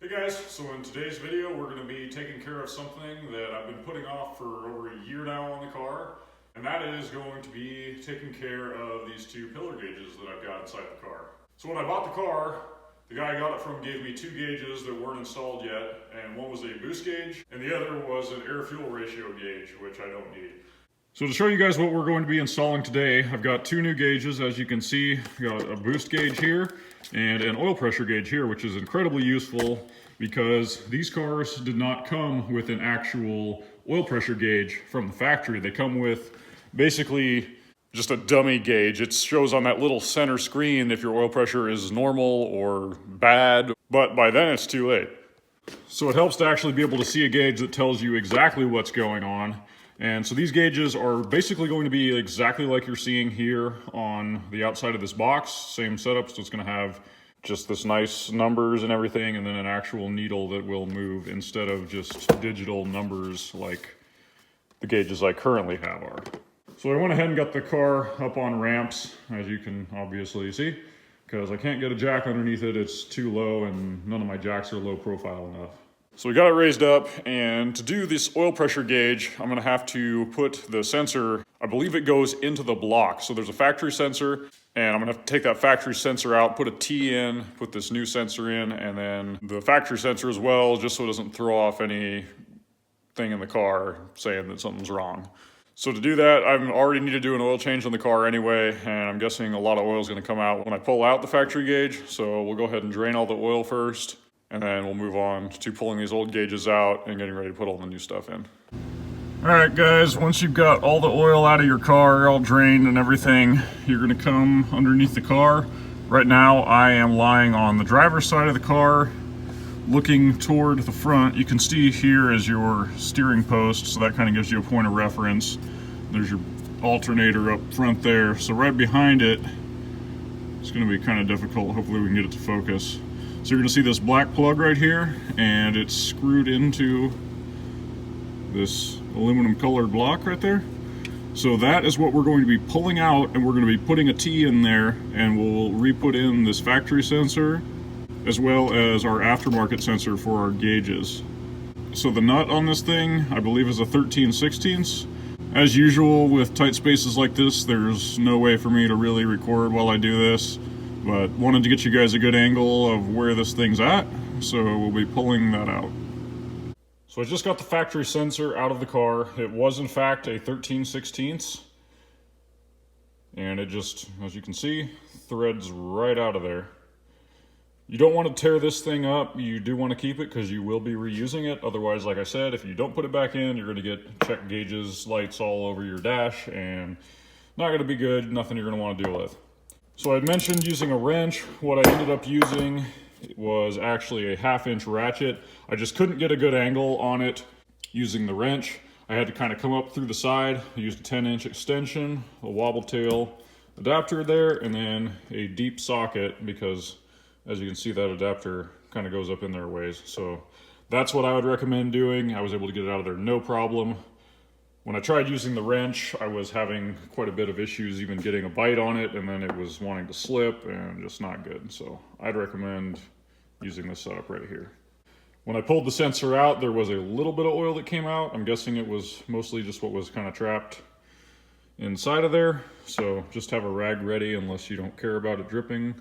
Hey guys, so in today's video we're going to be taking care of something that I've been putting off for over a year now on the car, and that is going to be taking care of these two pillar gauges that I've got inside the car. So when I bought the car, the guy I got it from gave me two gauges that weren't installed yet, and one was a boost gauge and the other was an air-fuel ratio gauge, which I don't need. So to show you guys what we're going to be installing today, I've got two new gauges. As you can see, I've got a boost gauge here and an oil pressure gauge here, which is incredibly useful because these cars did not come with an actual oil pressure gauge from the factory. They come with basically just a dummy gauge. It shows on that little center screen if your oil pressure is normal or bad, but by then it's too late. So it helps to actually be able to see a gauge that tells you exactly what's going on. And so these gauges are basically going to be exactly like you're seeing here on the outside of this box. Same setup, so it's going to have just this nice numbers and everything, and then an actual needle that will move instead of just digital numbers like the gauges I currently have are. So I went ahead and got the car up on ramps, as you can obviously see, because I can't get a jack underneath it. It's too low and none of my jacks are low profile enough. So we got it raised up, and to do this oil pressure gauge, I'm gonna have to put the sensor, I believe it goes into the block. So there's a factory sensor, and I'm gonna have to take that factory sensor out, put a T in, put this new sensor in, and then the factory sensor as well, just so it doesn't throw off anything in the car saying that something's wrong. So to do that, I already need to do an oil change on the car anyway, and I'm guessing a lot of oil is gonna come out when I pull out the factory gauge. So we'll go ahead and drain all the oil first, and then we'll move on to pulling these old gauges out and getting ready to put all the new stuff in. All right guys, once you've got all the oil out of your car, all drained and everything, you're gonna come underneath the car. Right now I am lying on the driver's side of the car, looking toward the front. You can see here is your steering post, so that kind of gives you a point of reference. There's your alternator up front there. So right behind it, it's gonna be kind of difficult. Hopefully we can get it to focus. So you're gonna see this black plug right here, and it's screwed into this aluminum colored block right there. So that is what we're going to be pulling out, and we're gonna be putting a T in there, and we'll re-put in this factory sensor, as well as our aftermarket sensor for our gauges. So the nut on this thing, I believe, is a 13/16. As usual with tight spaces like this, there's no way for me to really record while I do this, but wanted to get you guys a good angle of where this thing's at, so we'll be pulling that out. So I just got the factory sensor out of the car. It was in fact a 13/16, and it just, as you can see, threads right out of there. You don't want to tear this thing up. You do want to keep it because you will be reusing it. Otherwise, like I said, if you don't put it back in, you're going to get check gauges, lights all over your dash, and not going to be good, nothing you're going to want to deal with. So I mentioned using a wrench. What I ended up using was actually a 1/2-inch ratchet. I just couldn't get a good angle on it using the wrench. I had to kind of come up through the side. I used a 10-inch extension, a wobble tail adapter there, and then a deep socket because, as you can see, that adapter kind of goes up in there a ways. So that's what I would recommend doing. I was able to get it out of there no problem. When I tried using the wrench, I was having quite a bit of issues even getting a bite on it, and then it was wanting to slip and just not good. So I'd recommend using this setup right here. When I pulled the sensor out, there was a little bit of oil that came out. I'm guessing it was mostly just what was kind of trapped inside of there. So just have a rag ready unless you don't care about it dripping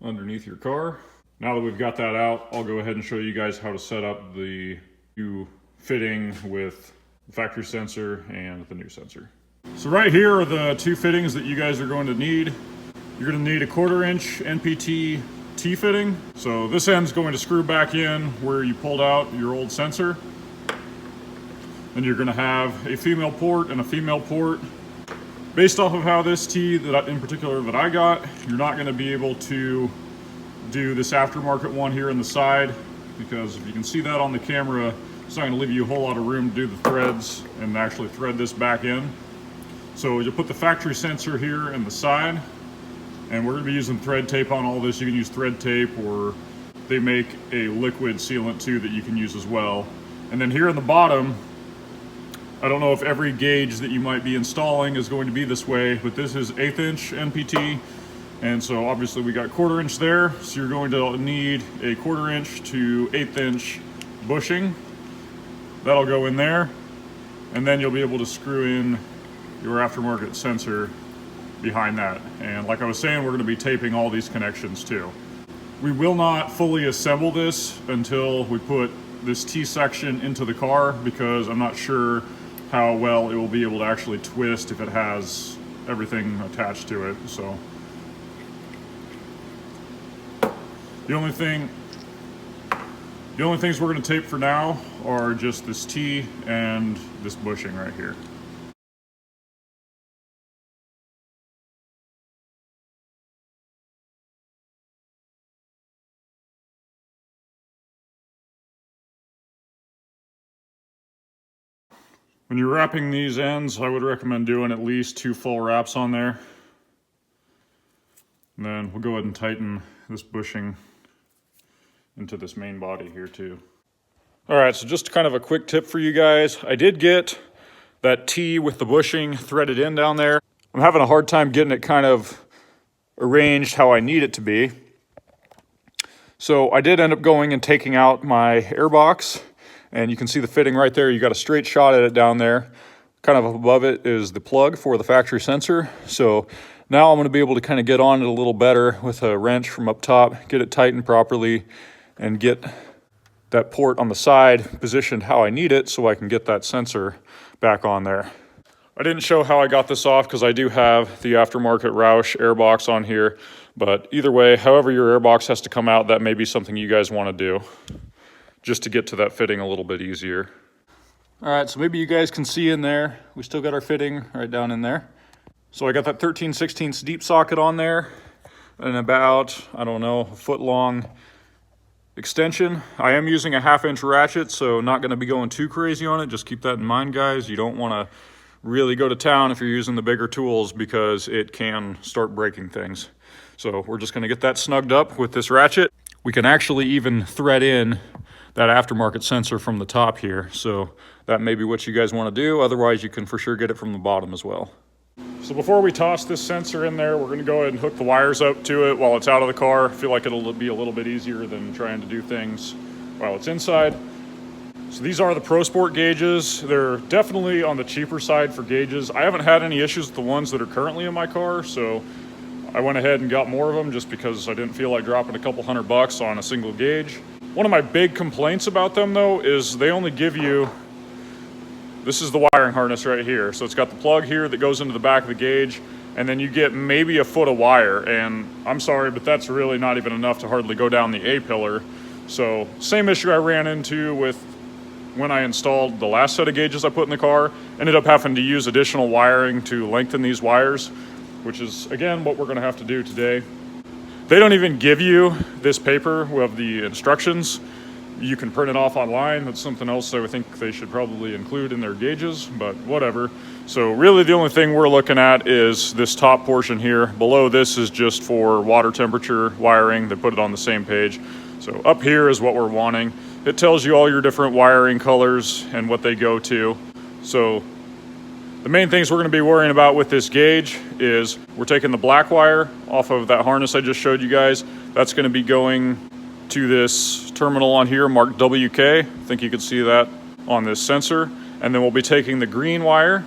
underneath your car. Now that we've got that out, I'll go ahead and show you guys how to set up the new fitting with the factory sensor and the new sensor. So right here are the two fittings that you guys are going to need. You're going to need a 1/4-inch NPT T-fitting. So this end's going to screw back in where you pulled out your old sensor. Then you're going to have a female port and a female port. Based off of how this T that in particular that I got, you're not going to be able to do this aftermarket one here in the side, because if you can see that on the camera, it's not going to leave you a whole lot of room to do the threads and actually thread this back in. So you put the factory sensor here in the side, and we're going to be using thread tape on all this. You can use thread tape, or they make a liquid sealant too that you can use as well. And then here in the bottom, I don't know if every gauge that you might be installing is going to be this way, but this is 1/8 inch NPT. And so obviously we got 1/4 inch there, so you're going to need a 1/4 inch to 1/8 inch bushing. That'll go in there, and then you'll be able to screw in your aftermarket sensor behind that. And like I was saying, we're going to be taping all these connections too. We will not fully assemble this until we put this T-section into the car, because I'm not sure how well it will be able to actually twist if it has everything attached to it. So the only things we're going to tape for now are just this T and this bushing right here. When you're wrapping these ends, I would recommend doing at least 2 full wraps on there. And then we'll go ahead and tighten this bushing into this main body here too. All right, so just kind of a quick tip for you guys. I did get that T with the bushing threaded in down there. I'm having a hard time getting it kind of arranged how I need it to be. So I did end up going and taking out my airbox, and you can see the fitting right there. You got a straight shot at it down there. Kind of above it is the plug for the factory sensor. So now I'm going to be able to kind of get on it a little better with a wrench from up top, get it tightened properly, and get that port on the side positioned how I need it so I can get that sensor back on there. I didn't show how I got this off because I do have the aftermarket Roush airbox on here, but either way, however your airbox has to come out, that may be something you guys want to do just to get to that fitting a little bit easier. All right, so maybe you guys can see in there, we still got our fitting right down in there. So I got that 13/16 deep socket on there and about, I don't know, a 1-foot long extension. I am using a 1/2 inch ratchet, so not going to be going too crazy on it. Just keep that in mind, guys. You don't want to really go to town if you're using the bigger tools, because it can start breaking things. So we're just going to get that snugged up with this ratchet. We can actually even thread in that aftermarket sensor from the top here, so that may be what you guys want to do. Otherwise, you can for sure get it from the bottom as well. So before we toss this sensor in there, we're going to go ahead and hook the wires up to it while it's out of the car. I feel like it'll be a little bit easier than trying to do things while it's inside. So these are the Pro Sport gauges. They're definitely on the cheaper side for gauges. I haven't had any issues with the ones that are currently in my car, so I went ahead and got more of them just because I didn't feel like dropping a couple $100 on a single gauge. One of my big complaints about them though is they only give you, this is the wiring harness right here. So it's got the plug here that goes into the back of the gauge, and then you get maybe a foot of wire. And I'm sorry, but that's really not even enough to hardly go down the A-pillar. So same issue I ran into with when I installed the last set of gauges I put in the car. Ended up having to use additional wiring to lengthen these wires, which is again what we're gonna have to do today. They don't even give you this paper with the instructions. You can print it off online. That's something else I would think they should probably include in their gauges, but whatever. So really the only thing we're looking at is this top portion here. Below this is just for water temperature wiring. They put it on the same page. So up here is what we're wanting. It tells you all your different wiring colors and what they go to. So the main things we're going to be worrying about with this gauge is we're taking the black wire off of that harness I just showed you guys. That's going to be going to this terminal on here marked WK. I think you can see that on this sensor. And then we'll be taking the green wire,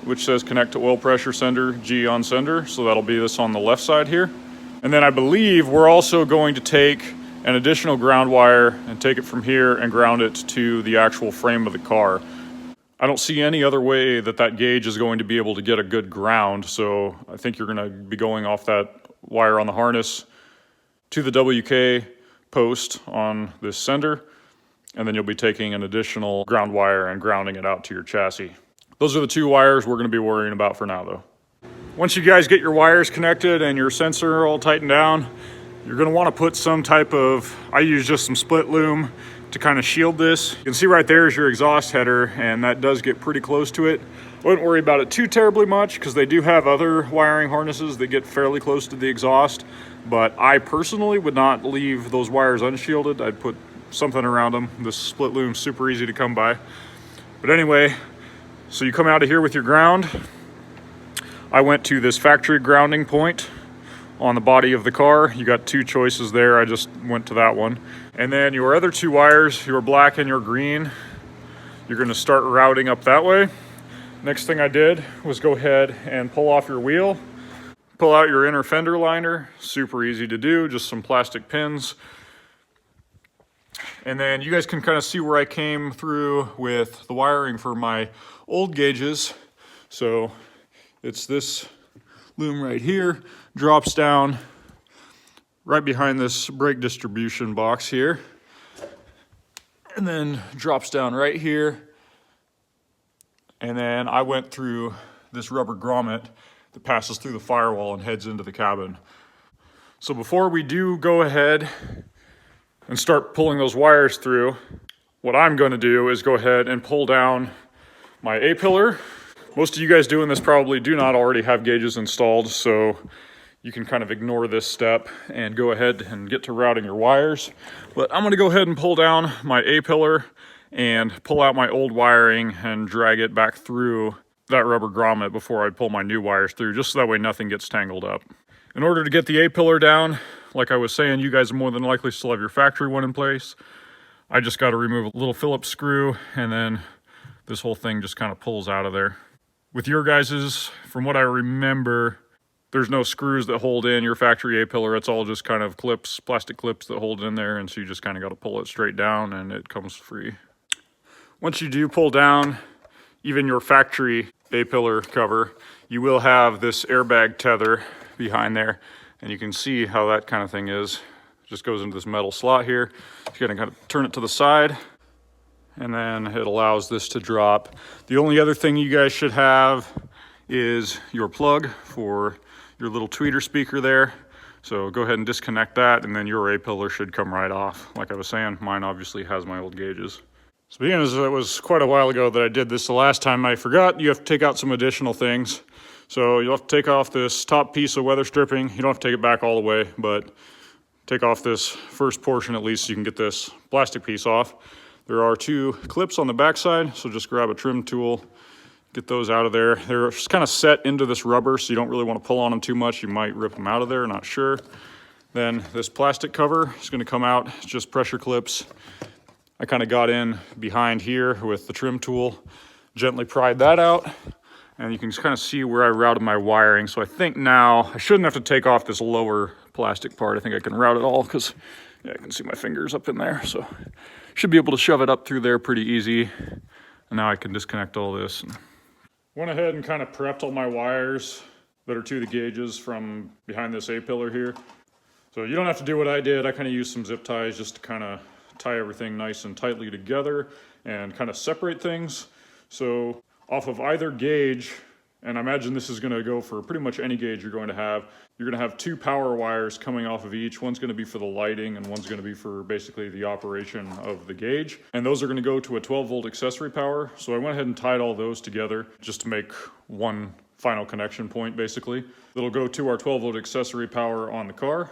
which says connect to oil pressure sender, G on sender. So that'll be this on the left side here. And then I believe we're also going to take an additional ground wire and take it from here and ground it to the actual frame of the car. I don't see any other way that that gauge is going to be able to get a good ground, so I think you're going to be going off that wire on the harness to the WK post on this sender, and then you'll be taking an additional ground wire and grounding it out to your chassis. Those are the 2 wires we're going to be worrying about for now though. Once you guys get your wires connected and your sensor all tightened down, you're going to want to put some type of, I use just some split loom to kind of shield this. You can see right there is your exhaust header, and that does get pretty close to it. I wouldn't worry about it too terribly much because they do have other wiring harnesses that get fairly close to the exhaust, but I personally would not leave those wires unshielded. I'd put something around them. This split loom's super easy to come by. But anyway, so you come out of here with your ground. I went to this factory grounding point on the body of the car. You got two choices there. I just went to that one. And then your other two wires, your black and your green, you're gonna start routing up that way. Next thing I did was go ahead and pull off your wheel, pull out your inner fender liner, super easy to do, just some plastic pins. And then you guys can kind of see where I came through with the wiring for my old gauges. So it's this loom right here, drops down right behind this brake distribution box here, and then drops down right here. And then I went through this rubber grommet that passes through the firewall and heads into the cabin. So before we do go ahead and start pulling those wires through, what I'm going to do is go ahead and pull down my A-pillar. Most of you guys doing this probably do not already have gauges installed, so you can kind of ignore this step and go ahead and get to routing your wires. But I'm going to go ahead and pull down my A-pillar and pull out my old wiring and drag it back through that rubber grommet before I pull my new wires through, just so that way nothing gets tangled up. In order to get the A-pillar down, like I was saying, you guys more than likely still have your factory one in place. I just got to remove a little Phillips screw, and then this whole thing just kind of pulls out of there. With your guys's, from what I remember, there's no screws that hold in your factory A-pillar. It's all just kind of clips, plastic clips that hold it in there, and so you just kind of got to pull it straight down and it comes free. Once you do pull down even your factory A-pillar cover, you will have this airbag tether behind there, and you can see how that kind of thing is. It just goes into this metal slot here. You're gonna kind of turn it to the side, and then it allows this to drop. The only other thing you guys should have is your plug for your little tweeter speaker there. So go ahead and disconnect that, and then your A-pillar should come right off. Like I was saying, mine obviously has my old gauges. So being as it was quite a while ago that I did this the last time, I forgot you have to take out some additional things. So you'll have to take off this top piece of weather stripping. You don't have to take it back all the way, but take off this first portion at least so you can get this plastic piece off. There are two clips on the back side, so just grab a trim tool, get those out of there. They're just kind of set into this rubber, so you don't really want to pull on them too much. You might rip them out of there, not sure. Then this plastic cover is going to come out. It's just pressure clips. I kind of got in behind here with the trim tool, gently pried that out, and you can kind of see where I routed my wiring. So I think now I shouldn't have to take off this lower plastic part. I think I can route it all because I can see my fingers up in there. So should be able to shove it up through there pretty easy. And now I can disconnect all this. Went ahead and kind of prepped all my wires that are to the gauges from behind this A-pillar here. So you don't have to do what I did. I kind of used some zip ties just to kind of tie everything nice and tightly together and kind of separate things. So off of either gauge, and I imagine this is going to go for pretty much any gauge you're going to have, you're going to have two power wires coming off of each. One's going to be for the lighting and one's going to be for basically the operation of the gauge. And those are going to go to a 12-volt accessory power. So I went ahead and tied all those together just to make one final connection point basically. It'll go to our 12-volt accessory power on the car.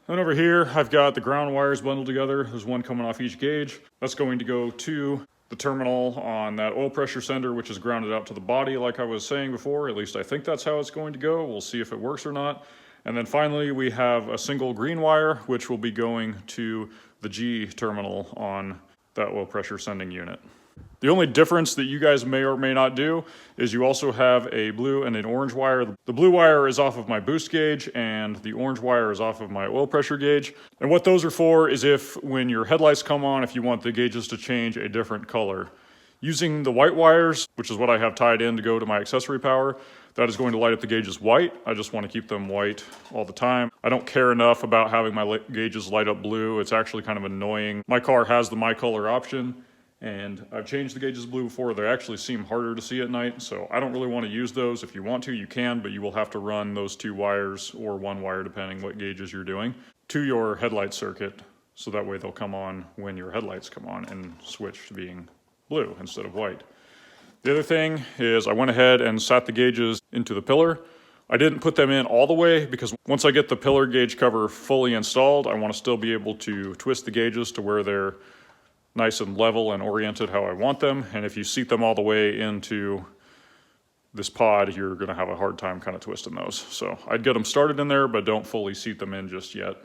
Then over here, I've got the ground wires bundled together. There's one coming off each gauge. That's going to go to the terminal on that oil pressure sender, which is grounded out to the body like I was saying before. At least I think that's how it's going to go. We'll see if it works or not. And then finally, we have a single green wire, which will be going to the G terminal on that oil pressure sending unit. The only difference that you guys may or may not do is you also have a blue and an orange wire. The blue wire is off of my boost gauge and the orange wire is off of my oil pressure gauge. And what those are for is if when your headlights come on, if you want the gauges to change a different color. Using the white wires, which is what I have tied in to go to my accessory power, that is going to light up the gauges white. I just want to keep them white all the time. I don't care enough about having my gauges light up blue. It's actually kind of annoying. My car has the My Color option, and I've changed the gauges blue before. They actually seem harder to see at night, so I don't really want to use those. If you want to, you can, but you will have to run those two wires or one wire, depending what gauges you're doing, to your headlight circuit, so that way they'll come on when your headlights come on and switch to being blue instead of white. The other thing is I went ahead and sat the gauges into the pillar. I didn't put them in all the way because once I get the pillar gauge cover fully installed, I want to still be able to twist the gauges to where they're nice and level and oriented how I want them. And if you seat them all the way into this pod, you're gonna have a hard time kind of twisting those. So I'd get them started in there, but don't fully seat them in just yet.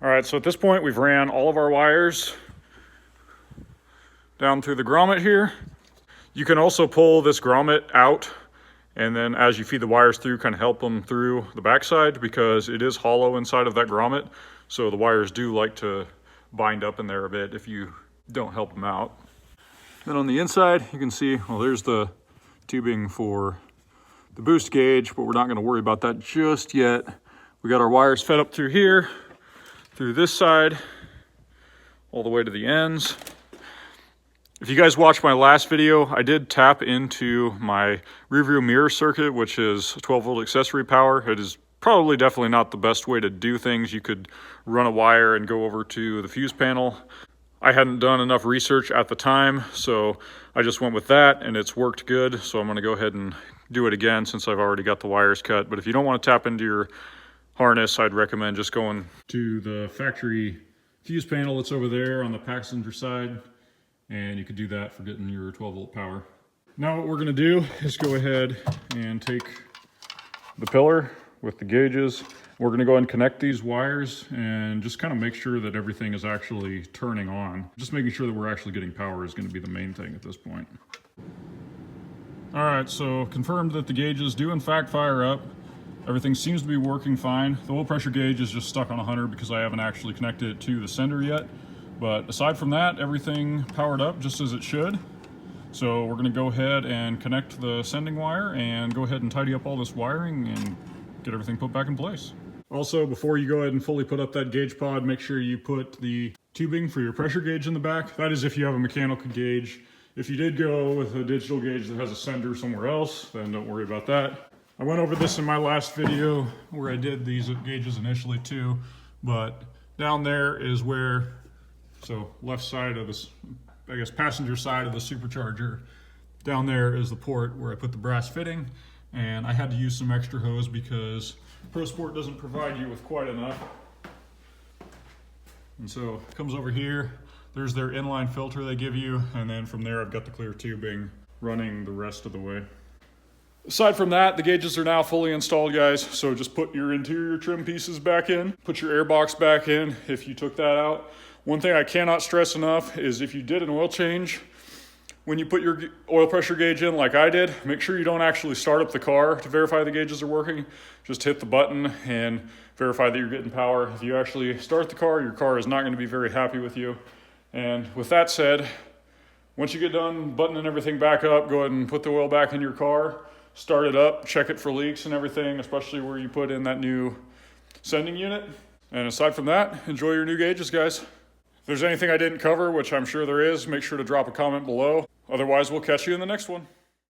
All right, so at this point we've ran all of our wires down through the grommet here. You can also pull this grommet out, and then as you feed the wires through, kind of help them through the backside, because it is hollow inside of that grommet. So the wires do like to bind up in there a bit if you don't help them out. Then on the inside, you can see, well, there's the tubing for the boost gauge, but we're not gonna worry about that just yet. We got our wires fed up through here, through this side, all the way to the ends. If you guys watched my last video, I did tap into my rear view mirror circuit, which is 12 volt accessory power. It is probably definitely not the best way to do things. You could run a wire and go over to the fuse panel. I hadn't done enough research at the time, so I just went with that, and it's worked good. So I'm gonna go ahead and do it again since I've already got the wires cut. But if you don't wanna tap into your harness, I'd recommend just going to the factory fuse panel that's over there on the passenger side, and you could do that for getting your 12 volt power. Now what we're gonna do is go ahead and take the pillar with the gauges. We're gonna go ahead and connect these wires and just kind of make sure that everything is actually turning on. Just making sure that we're actually getting power is gonna be the main thing at this point. All right, so confirmed that the gauges do in fact fire up. Everything seems to be working fine. The oil pressure gauge is just stuck on 100 because I haven't actually connected it to the sender yet. But aside from that, everything powered up just as it should. So we're gonna go ahead and connect the sending wire and go ahead and tidy up all this wiring and get everything put back in place. Also, before you go ahead and fully put up that gauge pod, make sure you put the tubing for your pressure gauge in the back. That is if you have a mechanical gauge. If you did go with a digital gauge that has a sender somewhere else, then don't worry about that. I went over this in my last video where I did these gauges initially too, but down there is where, so left side of this, I guess passenger side of the supercharger, down there is the port where I put the brass fitting, and I had to use some extra hose because Pro Sport doesn't provide you with quite enough. And so it comes over here, there's their inline filter they give you, and then from there I've got the clear tubing running the rest of the way. Aside from that, the gauges are now fully installed, guys, so just put your interior trim pieces back in, put your air box back in if you took that out. One thing I cannot stress enough is if you did an oil change, when you put your oil pressure gauge in like I did, make sure you don't actually start up the car to verify the gauges are working. Just hit the button and verify that you're getting power. If you actually start the car, your car is not going to be very happy with you. And with that said, once you get done buttoning everything back up, go ahead and put the oil back in your car, start it up, check it for leaks and everything, especially where you put in that new sending unit. And aside from that, enjoy your new gauges, guys. If there's anything I didn't cover, which I'm sure there is, make sure to drop a comment below. Otherwise, we'll catch you in the next one.